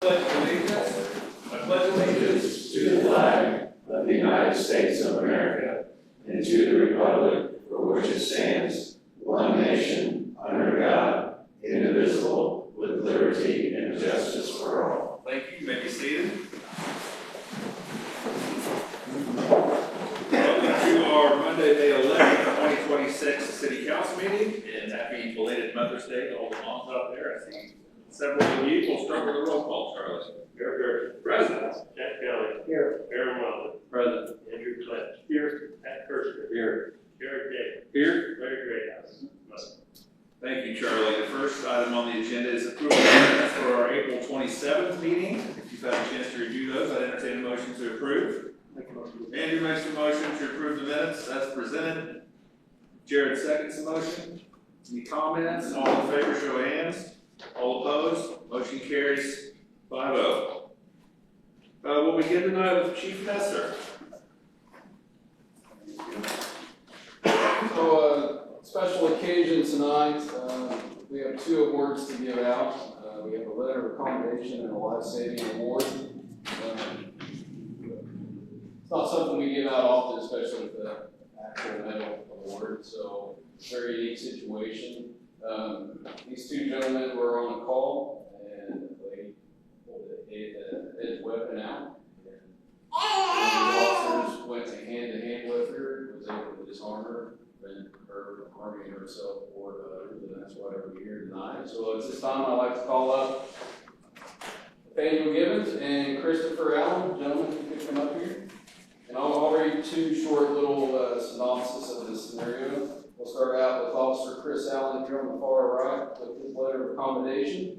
I pledge allegiance to the flag of the United States of America and to the republic for which it stands, one nation, under God, indivisible, with liberty and justice for all. Thank you. You may be seated. Welcome to our Monday, May 11th, 2026 City Council meeting, and happy belated Mother's Day to all the moms out there. I see several of you. We'll start with a roll call, Charlie. Here. President. Jack Kelly. Here. Aaron Weldon. Present. Andrew Clint. Here. Pat Kirschner. Here. Jared Day. Here. Larry Greathouse. Thank you, Charlie. The first item on the agenda is approval of minutes for our April 27th meeting. If you've had a chance to review those, I'd entertain a motion to approve. Andrew makes the motion to approve the minutes as presented. Jared seconds the motion. Any comments? All in favor, show of hands. All opposed? Motion carries 5-0. We'll begin tonight with Chief Messer. So, special occasion tonight, we have two awards to give out. We have a letter of commendation and a life-saving award. It's not something we give out often, especially with the actual medal award, so very unique situation. These two gentlemen were on a call, and they pulled a dead weapon out. And the officers went hand-to-hand with her, was able to disarm her, and her harming herself or others, and that's why we're here tonight. So at this time, I'd like to call up Nathaniel Gibbons and Christopher Allen. Gentlemen, if you could come up here. And I'll read two short little synopsis of this scenario. We'll start out with Officer Chris Allen here on the far right with his letter of commendation.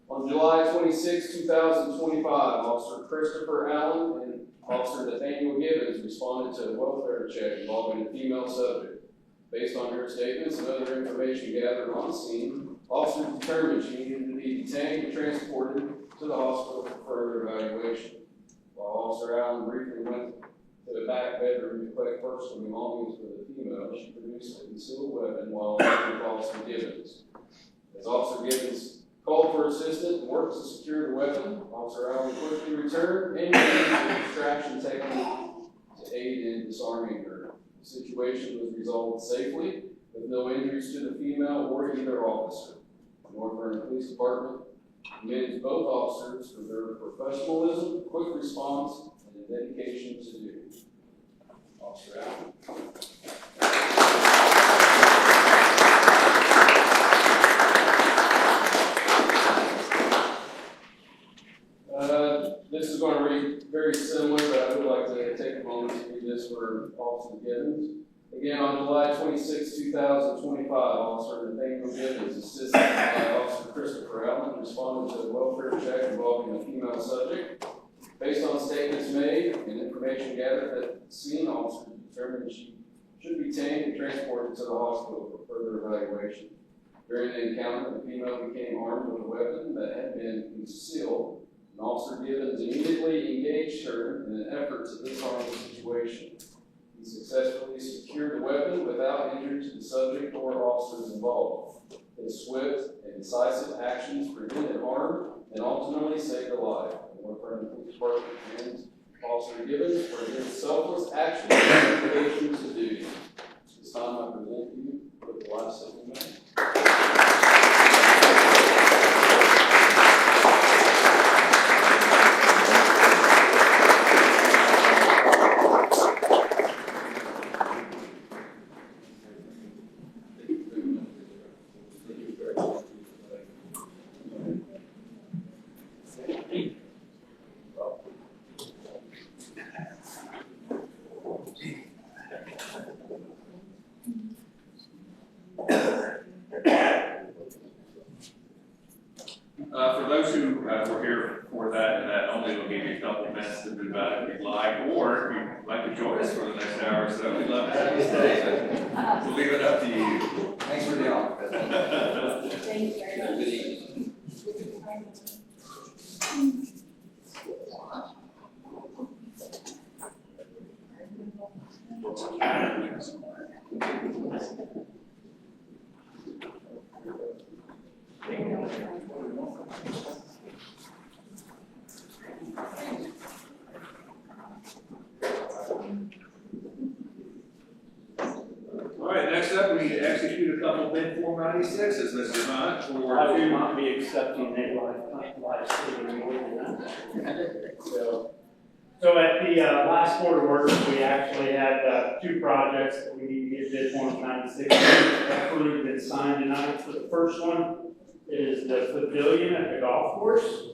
On July 26, 2025, Officer Christopher Allen and Officer Nathaniel Gibbons responded to a welfare check involving a female subject. Based on her statements and other information gathered on scene, officers determined she needed to be detained and transported to the hospital for further evaluation. While Officer Allen briefly went to the back bedroom to collect personal belongings for the female, she produced a concealed weapon while with Officer Gibbons. As Officer Gibbons called for assistance and worked to secure the weapon, Officer Allen quickly returned and used the distraction technique to aid in disarming her. The situation was resolved safely with no injuries to the female or either officer. The North Vernon Police Department commends both officers for their professionalism, quick response, and dedication to duty. Officer Allen. This is going to read very similar, but I would like to take a moment to read this for Officer Gibbons. Again, on July 26, 2025, Officer Nathaniel Gibbons, assisted by Officer Christopher Allen, responded to a welfare check involving a female subject. Based on statements made and information gathered at the scene, officers determined she should be detained and transported to the hospital for further evaluation. During the encounter, the female became armed with a weapon that had been concealed, and Officer Gibbons immediately engaged her in an effort to disarm the situation. He successfully secured the weapon without injury to the subject or officers involved. His swift and decisive actions prevented harm and ultimately saved a life. The North Vernon Police Department commends Officer Gibbons for his selfless action and dedication to duty. This time I present you with the life-saving medal. For those who were here for that, and that only will give you a couple of minutes to move out if you'd like, or if you'd like to join us for the next hour or so, we'd love to have you stay, but we'll leave it up to you. Thanks for the offer. Thank you very much. Good evening. April 96, is Mr. Hunt, I for will two. not be accepting a live stream more than that. So at the last board of works, we actually had two projects that we need to get bids on 96. That's already been signed tonight. So the first one is the pavilion at the golf course.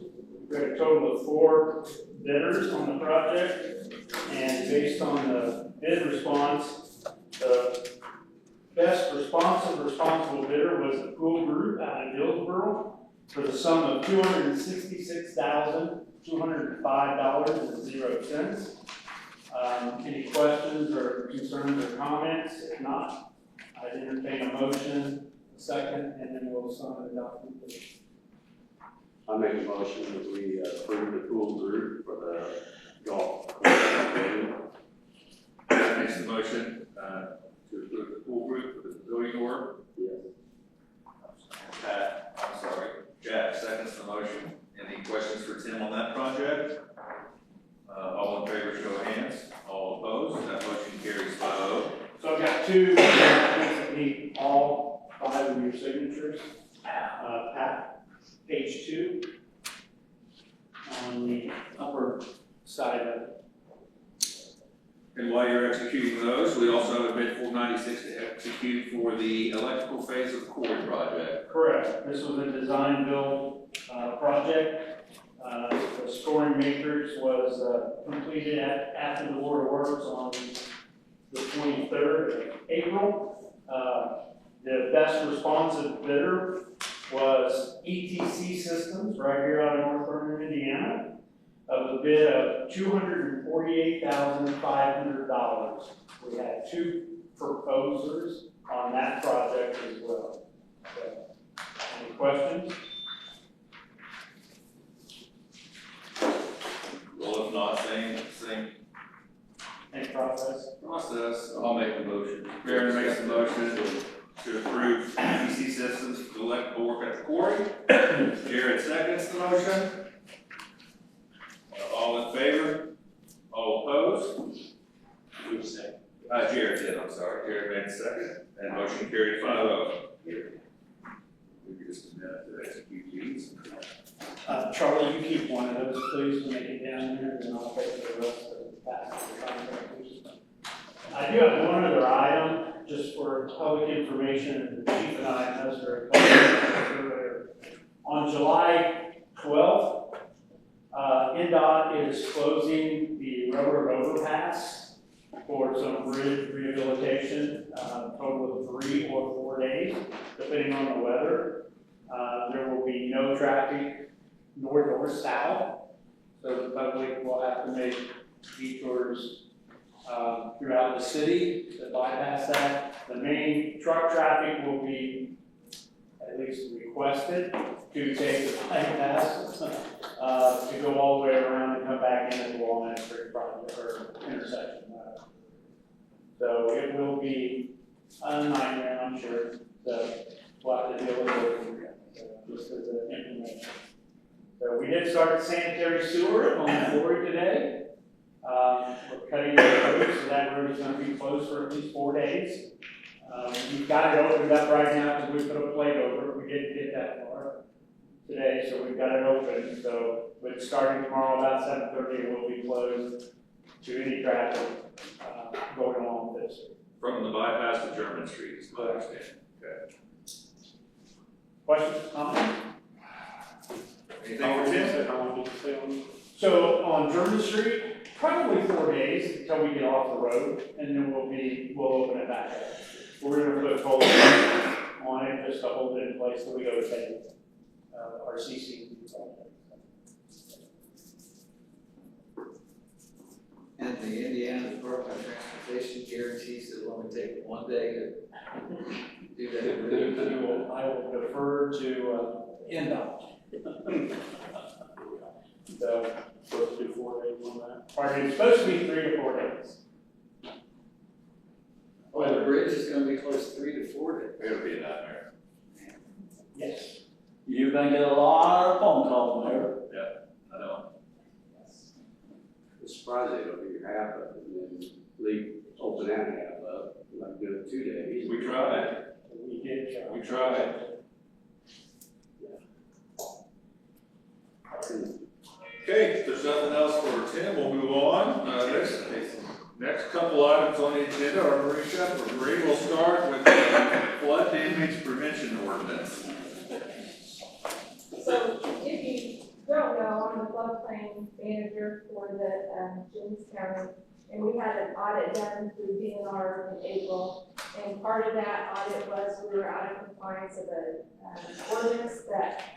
We have a total of 4 bidders on the project, and based on the bid response, the best responsible bidder was the Pool Group out of Dillsboro for the sum of $266,205.00. Any questions or concerns or comments? If not, I'd entertain a motion, a second, and then we'll sign the document. I make a motion that we approve the Pool Group for the golf course. That makes the motion, to approve the pool group for the pavilion work. Yes. Pat, I'm sorry, Jack seconds the motion. Any questions for Tim on that project? All in favor, show of hands. All opposed, that motion carries 5-0. So I've got 2 documents that need all 5 of your signatures. Pat, page 2, on the upper side of it. And while you're executing those, we also have bid 496 to execute for the electrical phase of the quarry project. Correct. This was a design build project. The scoring matrix was completed after the Board of Works on the 23rd of April. The best responsive bidder was ETC Systems, right here out of North Vernon, Indiana, of a bid of $248,500. We had 2 proposers on that project as well. So, any questions? Well, if not, same Any process? process. I'll make the motion. Vernon makes the motion to approve ETC Systems for the electrical work at the quarry. Jared seconds the motion. All in favor? All opposed? Who's second? Jared did, I'm sorry. Jared made the second, and motion carried 5-0. We could just a minute to execute these. Charlie, you keep one of those, please, when they get down there, and I'll take the rest of the pass of the contractors. I do have one other item, just for public information, and the chief and I announced very earlier. On July 12th, NDOT is closing the railroad overpass for some bridge rehabilitation, total of 3 or 4 days, depending on the weather. There will be no traffic north or south, so the public will have to make detours throughout the city to bypass that. The main truck traffic will be at least requested to take the bypass to go all the way around and come back into the Walnut Street project or intersection. So it will be a nightmare, I'm sure. So we'll have to deal with it just as an information. So we did start sanitary sewer on the quarry today. We're cutting the road, so that road is going to be closed for at least 4 days. We've got it opened up right now because we put a plate over it. We didn't get that far today, so we've got it open. So with starting tomorrow about 7:30, it will be closed to any traffic going along this. From the bypass to German Street, is my understanding. Okay. Questions, comments? Anything for Tim? How long did you say on? So on German Street, probably 4 days until we get off the road, and then we'll open it back up. We're gonna put cold on it just to hold it in place till we go to pay our CC. And the Indiana Department of Transportation guarantees that it'll only take 1 day to do that. I will defer to NDOT. So, supposed to do 4 days on that. Pardon, it's supposed to be 3 to 4 days. Well, the bridge is gonna be closed 3 to 4 days. It'll be a nightmare. Yes. You're gonna get a lot of phone calls there. I know. It's surprising it'll be half of it and then leave open that half up, like do it 2 days. We tried. We did, Charlie. We tried. Okay, if there's nothing else for Tim, we'll move on. Next couple items on the agenda are Marisha for Marie. We'll start with the flood damage prevention ordinance. So if you don't know, I'm the floodplain manager for the James County, and we had an audit done through DNR in April. And part of that audit was we were out of compliance of an ordinance that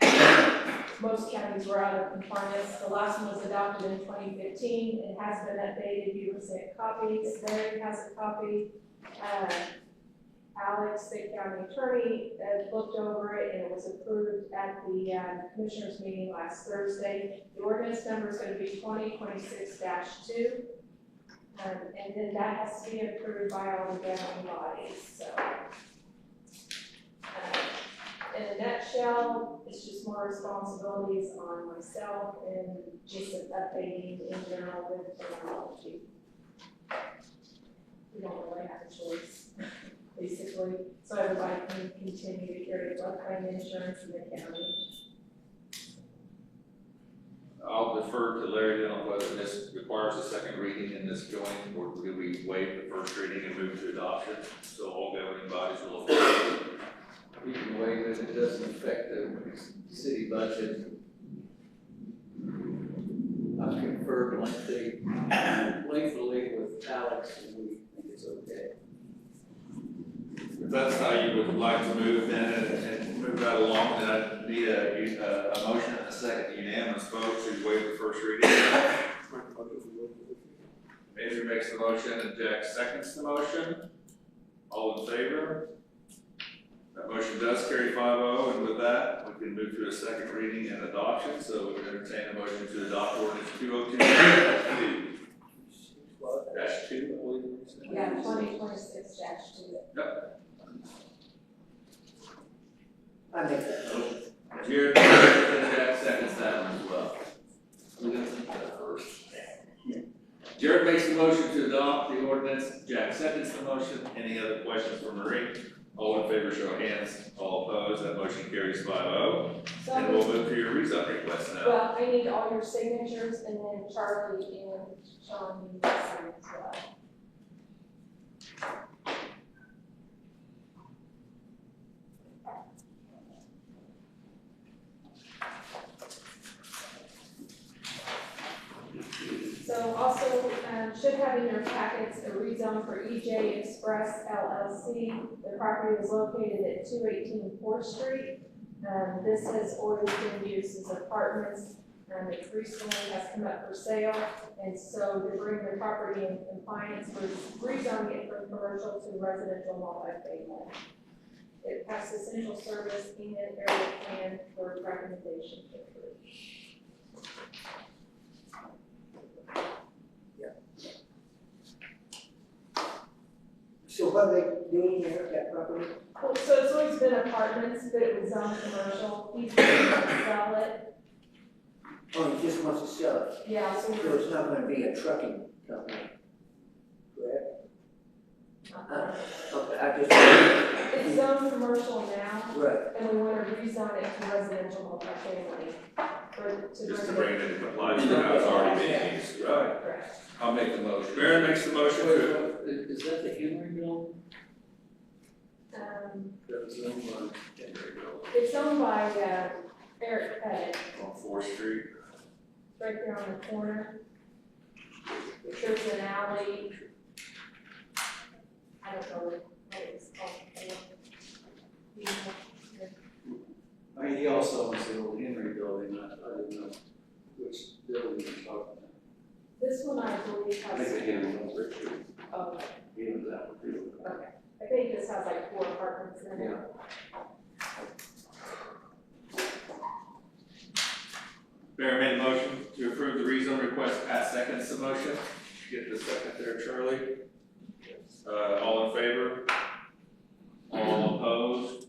most counties were out of compliance. The last one was adopted in 2015. It has been updated. You were sent copies. Larry has a copy. Alex, the county attorney, looked over it and it was approved at the commissioners meeting last Thursday. The ordinance number is going to be 2026-2. And then that has to be approved by all the governing bodies, so. In a nutshell, it's just more responsibilities on myself and just an updating in general with terminology. We don't really have a choice, basically, so everybody can continue to carry floodplain insurance in the county. I'll defer to Larry then on whether this requires a second reading in this joint, or do we waive the first reading and move to adoption? So all governing bodies will approve. We can waive it, it doesn't affect the city budget. I've conferred lengthily with Alex, and we think it's okay. If that's how you would like to move then and move that along, then I need a motion and a second unanimous vote to waive the first reading. Major makes the motion and Jack seconds the motion. All in favor? That motion does carry 5-0, and with that, we can move to a second reading and adoption. So we can entertain a motion to adopt ordinance 202-2, I believe. Yeah, 2026-2. Yep. I make that motion. Jared, Jack seconds that one as well. We're gonna think that first. Jared makes the motion to adopt the ordinance. Jack seconds the motion. Any other questions for Marie? All in favor, show of hands. All opposed, that motion carries 5-0. And we'll move to your rezone request now. Well, I need all your signatures, and then Charlie and Sean need to sign as well. So also, should have in your packets a rezone for EJ Express LLC. The property is located at 218 4th Street. This has always been used as apartments. It recently has come up for sale, and so to bring the property in compliance, we're rezoning it from commercial to residential multifamily. It passes essential service and area plan for recommendation to approve. So what are they doing there at that property? Well, so it's always been apartments, but it was zoned commercial. He's going to sell it. Oh, he just wants to sell it, Yeah, so so it's not gonna be a trucking company, correct? Okay, I just, it's zoned commercial now, right, and we want to rezone it to residential multifamily. Just to bring it into compliance with how it's already being used. Right. Correct. I'll make the motion. Baron makes the motion to. Is that the Henry building? That's owned by Henry Building It's owned by Eric Pettit, on 4th Street. right there on the corner. There's an alley. I don't know what it's called. I mean, he also owns the old Henry building, I didn't know which building you're talking about. This one I believe I has. think they handle on Bridge Street, Oh, he owns that one too. okay. I think this has like 4 apartments in it. Baron made a motion to approve the rezone request. Pat seconds the motion. Get the second there, Charlie. All in favor? All opposed?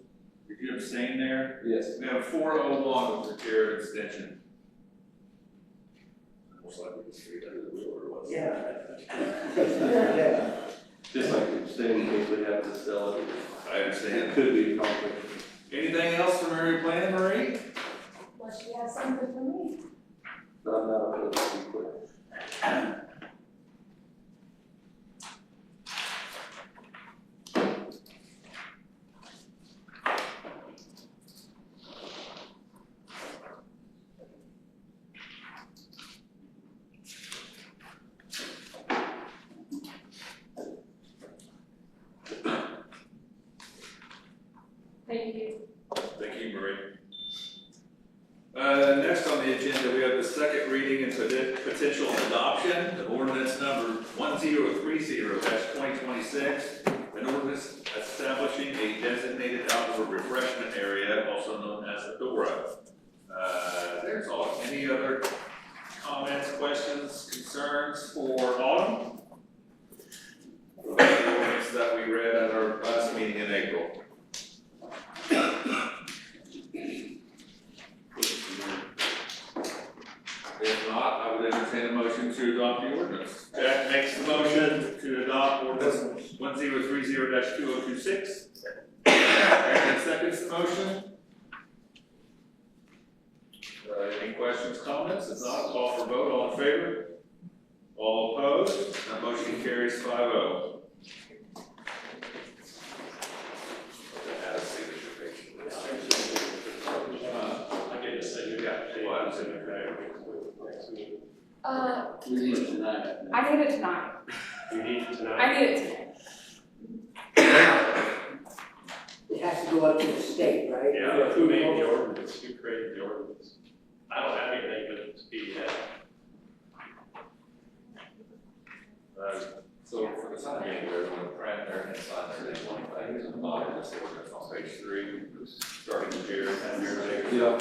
Did you abstain there? Yes. We have 401 with the chair abstention. Most likely the street under the wheel or was. yeah. Yeah. Just like the same case, we have to sell it. I I understand. Could be a conflict. Anything else from area plan, Marie? Unless you have something for me. But I'm not opposed to be quick. Thank you. Thank you, Marie. Next on the agenda, we have the second reading and potential adoption of ordinance number 1030-2026, an ordinance establishing a designated outdoor refreshment area, also known as a DORA. There's all. Any other comments, questions, concerns for Autumn? About the ordinance that we read at our last meeting in April. If not, I would entertain a motion to adopt the ordinance. Jack makes the motion to adopt ordinance 1030-2026. Aaron seconds the motion. Any questions, comments? If not, call for vote. All in favor? All opposed? That motion carries 5-0. Add a signature page. I get to say you got What? You need it tonight. I need it tonight. You need it tonight. I need it tonight. It has to go up to the state, right? Yeah, who made the ordinance? Who created the ordinance? I don't have anything but it's PDF. So for the time being, we're going to print there and sign there. There's one thing is in the bottom of this ordinance on page 3, starting here and here later. Yeah.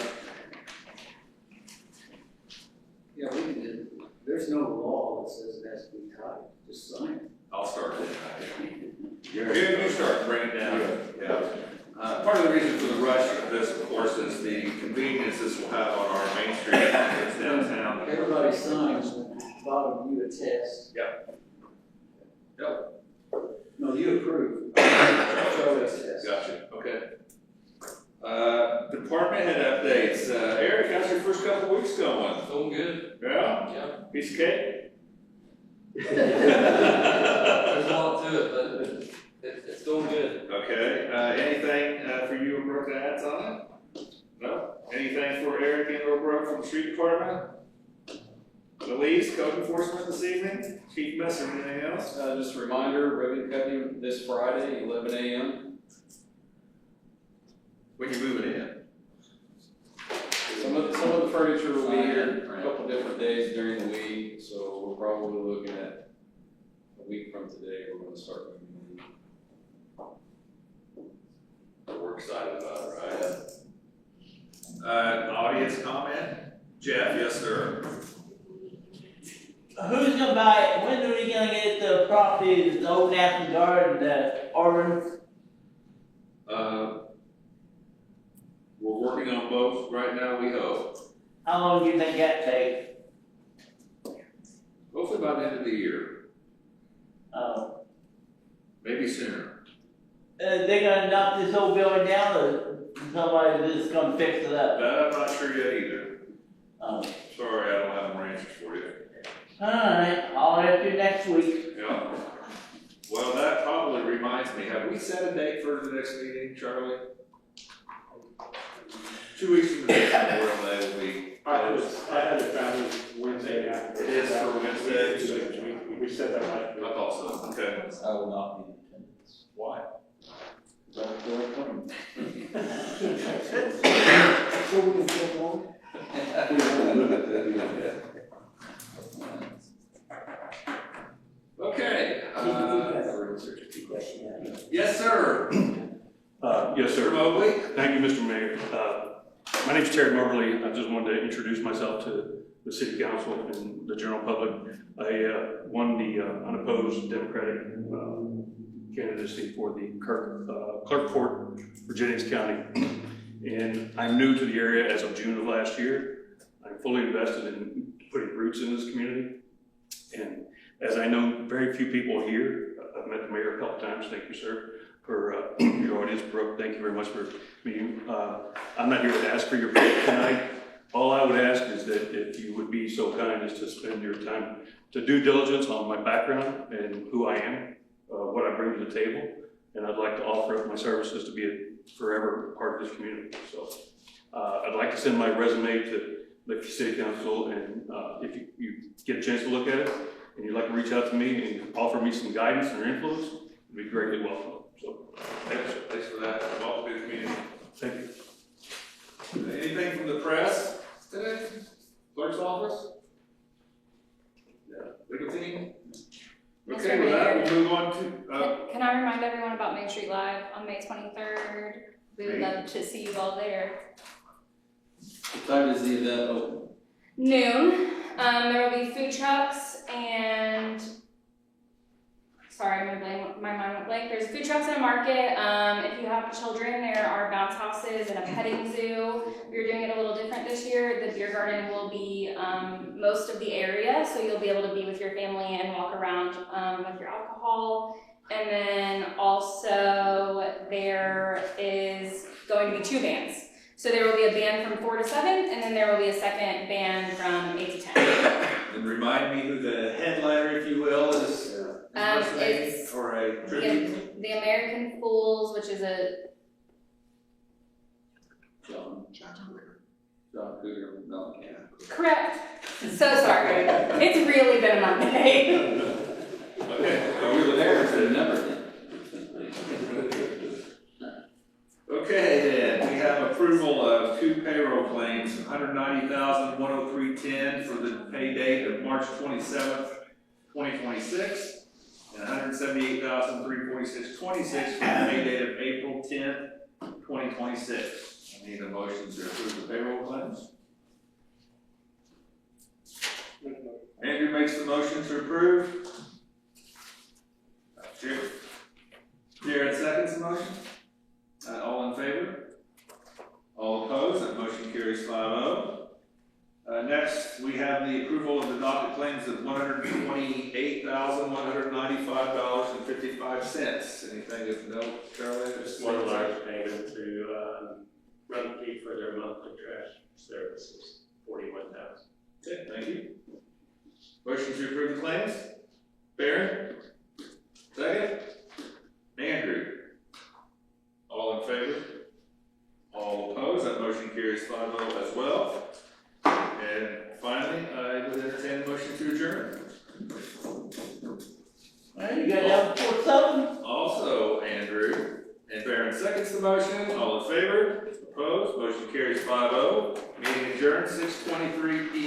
Yeah, we can, there's no law that says it has to be tied, just sign it. I'll start it. You start, bring it down. Yeah. Part of the reason for the rush of this, of course, is the convenience this will have on our Main Street it's downtown. Everybody signs, bottom you attest. Yep. No, you approve. Charlie attest. Gotcha. Okay. Department head updates. Eric, how's your first couple weeks going? Going good. Yeah? Yeah. Piece of cake? There's a lot to it, but it's going good. Okay. Anything for you or Brooke to add on it? No? Anything for Eric and or Brooke from the street department? Elise, code enforcement this evening? Chief Messer, anything else? Just a reminder, ribbon cutting this Friday, 11 a.m. When you moving in? Some of the furniture will be here a couple different days during the week, so we're probably looking at a week from today, we're gonna start moving We're excited about it, right? Audience comment? Jeff, yes, sir. Who's gonna buy it? When are we gonna get the property, the old National Guard, the ordinance? We're working on both right now, we hope. How long do you think that takes? Hopefully by the end of the year, maybe sooner. They're gonna knock this whole building down, or somebody just gonna fix it up? That I'm not sure yet either. Sorry, I don't have more answers for you. Alright, I'll have to next week. Yeah. Well, that probably reminds me, have we set a date for the next meeting, Charlie? 2 weeks from today, Memorial Day will be. I had it found Wednesday after. It is for Wednesday. We said that right. I thought so, okay. I will not be in attendance. Why? So we can go on? Okay. Question. Yes, sir. Yes, sir. Mobley? Thank you, Mr. Mayor. My name's Terry Moberly. I just wanted to introduce myself to the city council and the general public. I won the unopposed Democratic candidacy for the clerk court for Jennings County. And I'm new to the area as of June of last year. I'm fully invested in putting roots in this community. And as I know very few people here, I've met the mayor a couple times, thank you, sir. for your audience. Brooke, thank you very much for meeting. I'm not here to ask for your vote tonight. All I would ask is that if you would be so kind as to spend your time to due diligence on my background and who I am, what I bring to the table, and I'd like to offer up my services to be a forever part of this community. So I'd like to send my resume to the city council, and if you get a chance to look at it, and you'd like to reach out to me and offer me some guidance or influence, it'd be greatly welcome. So Thanks for that. Welcome to the community. thank you. Anything from the press today? Clerk's office? Yeah. Legal team? Okay, with that, we'll move on to, Can I remind everyone about Main Street Live on May 23rd? We would love to see you all there. What time is the event open? Noon. There will be food trucks and, sorry, my mind went blank. There's food trucks and a market. If you have children, there are bounce houses and a petting zoo. We're doing it a little different this year. The beer garden will be most of the area, so you'll be able to be with your family and walk around with your alcohol. And then also there is going to be 2 bands. So there will be a band from 4 to 7, and then there will be a second band from 8 to 10. and remind me who the headliner, if you will, is. It's or a tribute. the American Fools, which is a John Cougar, no, yeah. correct. So sorry, it's really been a Monday. Okay, We were there for the number. Okay, then, we have approval of 2 payroll claims, $190,103.10 for the pay date of March 27th, 2026, and $178,346.26 for the pay date of April 10th, 2026. I need a motion to approve the payroll claims. Andrew makes the motion to approve. Jared seconds the motion. All in favor? All opposed? That motion carries 5-0. Next, we have the approval of the docket claims of $128,195.55. Anything of note, Charlie? Just one large payment to Rumpke for their monthly trash services, $41,000. Okay, thank you. Motion to approve the claims? Barron? Second? Andrew? All in favor? All opposed? That motion carries 5-0 as well. And finally, I would entertain a motion to adjourn. Well, you got down before 7? Also, Andrew and Barron seconds the motion. All in favor? Opposed? Motion carries 5-0. Meeting adjourned, 6:23 p.m.